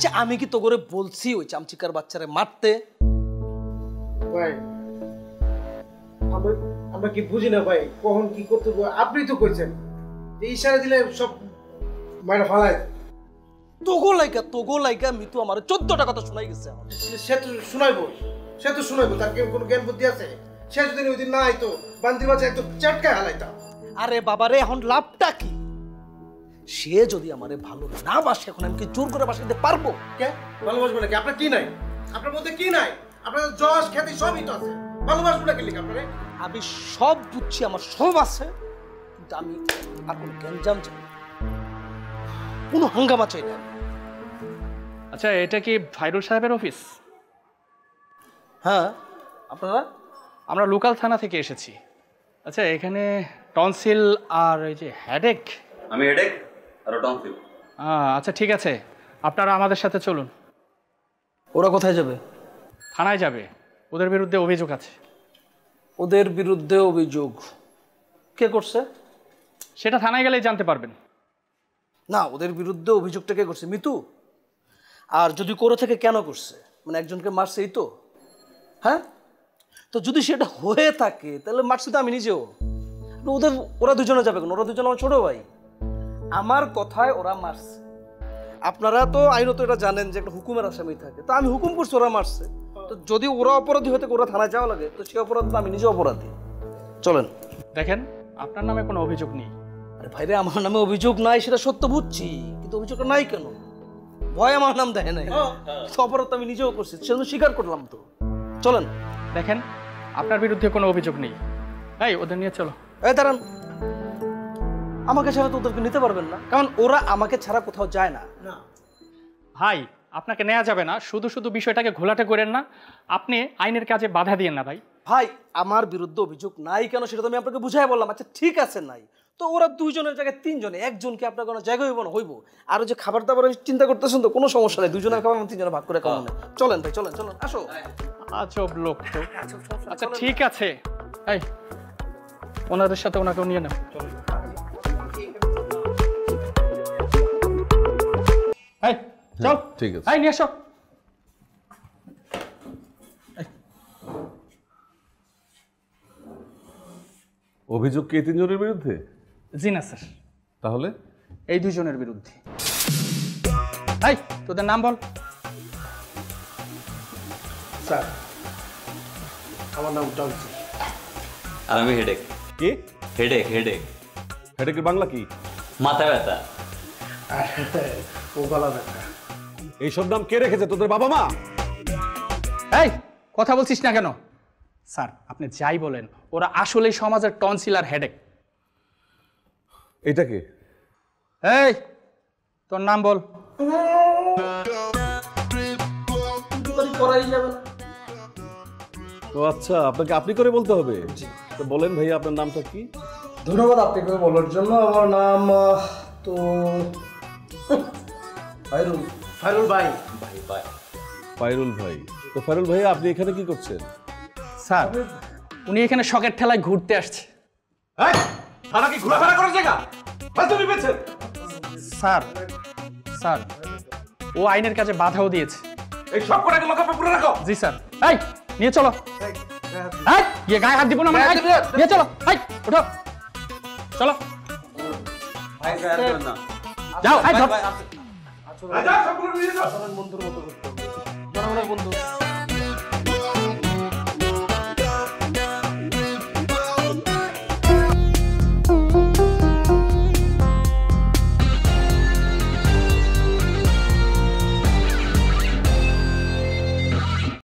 আচ্ছা আমি কি তো করে বলছি ওই চামচিকার বাচ্চারে মারতে? ভাই আমরা কি বুঝি না ভাই, কখন কি করতে হবে? আপনি তো কইছেন এই ইশারা দিলে সব মাইরা ফালায়। তোগো লাইকা মিতু আমার 14টা কথা শোনাই গেছে। সে তো শুনাইবো, তার কি কোনো জ্ঞান বুদ্ধি আছে? সে যদি ওই দিন না আইতো বান্দি বাচ্চা একটু চাটকায় হালাইতাম। আরে বাবারে এখন লাভটা কি? সে যদি আমারে ভালো না বাসে এখন আমি কি জোর করে বাসাইতে পারবো? কে ভালোবাসবো নাকি? আপনার কি নাই? আপনার মধ্যে কি নাই? আপনার যশ খ্যাতি সবই তো আছে, ভালোবাসবো নাকি লিখে আপনারে? আমি সব বুঝছি, আমার সব আছে, কিন্তু আমি আর কোনো গ্যাঞ্জাম চাই না, কোনো হাঙ্গামা চাই না। আচ্ছা এটা কি ফাইরুল সাহেবের অফিস? হ্যাঁ। আপনারা? আমরা লোকাল থানা থেকে এসেছি। আচ্ছা এখানে টনসিল আর এই যে হেডেক। আমি হেডেক আর টনসিল। আচ্ছা ঠিক আছে, আপনারা আমাদের সাথে চলুন। ওরা কোথায় যাবে? থানায় যাবে, ওদের বিরুদ্ধে অভিযোগ আছে। ওদের বিরুদ্ধে অভিযোগ কে করছে? সেটা থানায় গেলেই জানতে পারবেন। না, ওদের বিরুদ্ধে অভিযোগটা কে করছে? মিতু? আর যদি করে থাকে কেন করছে? মানে একজনকে মারছে এই তো? হ্যাঁ, তো যদি সেটা হয়ে থাকে তাহলে মারছি তো আমি নিজেও। ওরা দুজনে যাবে কেন? ওরা দুজন আমার ছোট ভাই। আমার কথায় ওরা মারছে। আপনারা তো আইনত এটা জানেন যে একটা হুকুমের আসামি থাকে, তো আমি হুকুম করছি, ওরা মারছে। তো যদি ওরা অপরাধী হতে ওরা থানায় যাওয়া লাগে, তো সে অপরাধ তো আমি নিজে অপরাধী। চলেন। দেখেন আপনার নামে কোনো অভিযোগ নেই। আরে ভাইরে, আমার নামে অভিযোগ নাই সেটা সত্য বুঝছি, কিন্তু অভিযোগটা নাই কেন? ভয় আমার নাম দেখে নাই, অপরাধ আমি নিজেও করছি, সেজন্য স্বীকার করলাম তো। চলেন। দেখেন আপনার বিরুদ্ধে কোনো অভিযোগ নেই। এই ওদের নিয়ে চলো। এই দাঁড়ান, আমাকে ছাড়া তো ওদেরকে নিতে পারবেন না, কারণ ওরা আমাকে ছাড়া কোথাও যায় না। ভাই আপনাকে নেওয়া যাবে না, শুধু শুধু বিষয়টাকে ঘোলাটে করেন না। আপনি আইনের কাজে বাধা দিয়েন না ভাই। ভাই আমার বিরুদ্ধে অভিযোগ নাই কেন সেটা তো আমি আপনাকে বুঝাই বললাম। আচ্ছা ঠিক আছে নাই, তো ওরা দুইজনের জায়গায় তিনজনে, একজনকে আপনার কোনো জায়গা হইব না? হইব। আর যে খাবার দাবার চিন্তা করতেছেন তো, কোনো সমস্যা নেই, দুজনের খাবার তিনজনে ভাগ করে খাওয়ানো। চলেন ভাই, চলেন চলেন, আসো। আজব লোক তো। আচ্ছা ঠিক আছে, এই ওনাদের সাথে ওনাকেও নিয়ে নাও। এই চল। ঠিক আছে। এই নিয়ে এসো। অভিযোগ কি তিনজনের বিরুদ্ধে? জি না স্যার, তাহলে এই দুজনের বিরুদ্ধে। এই তোদের নাম বল। স্যার আমার নাম টনসিল। আর আমি হেডেক। কি? হেডেক হেডেক হেডেকের বাংলা কি? মাথা ব্যথা। আর ও গলা ব্যথা। এইসব নাম কে রেখেছে? তোদের বাবা মা? এই কথা বলছিস না কেন? স্যার আপনি যাই বলেন, ওরা আসলেই সমাজের টনসিল আর হেডেক। এটা কে? এই তোর নাম বল। ও আচ্ছা, আপনাকে আপনি করে বলতে হবে। তো বলেন ভাই, আপনার নামটা কি? ধন্যবাদ আপনাকে বলার জন্য। আমার নাম তো ফাইরুল ভাই। ফাইরুল ভাই। তো ফাইরুল ভাই আপনি এখানে কি করছেন? স্যার উনি এখানে শখের ঠেলায় ঘুরতে আসছে। তারা কি ঘোরাফেরা করার জায়গা? তুমি পেয়েছেন? স্যার স্যার ও আইনের কাজে বাধাও দিয়েছে। এই সব কটাকে লকআপে পুরো রাখো। জি স্যার। এই নিয়ে চলো। এই ये গায়ে হাত দিব না মানে। নিয়ে চলো। এই উঠো চলো। ভাই স্যার না যাও। এই আচ্ছা সবগুলো নিয়ে যাও। বন্ধুর মতো করতে হবে, জনগণের বন্ধু।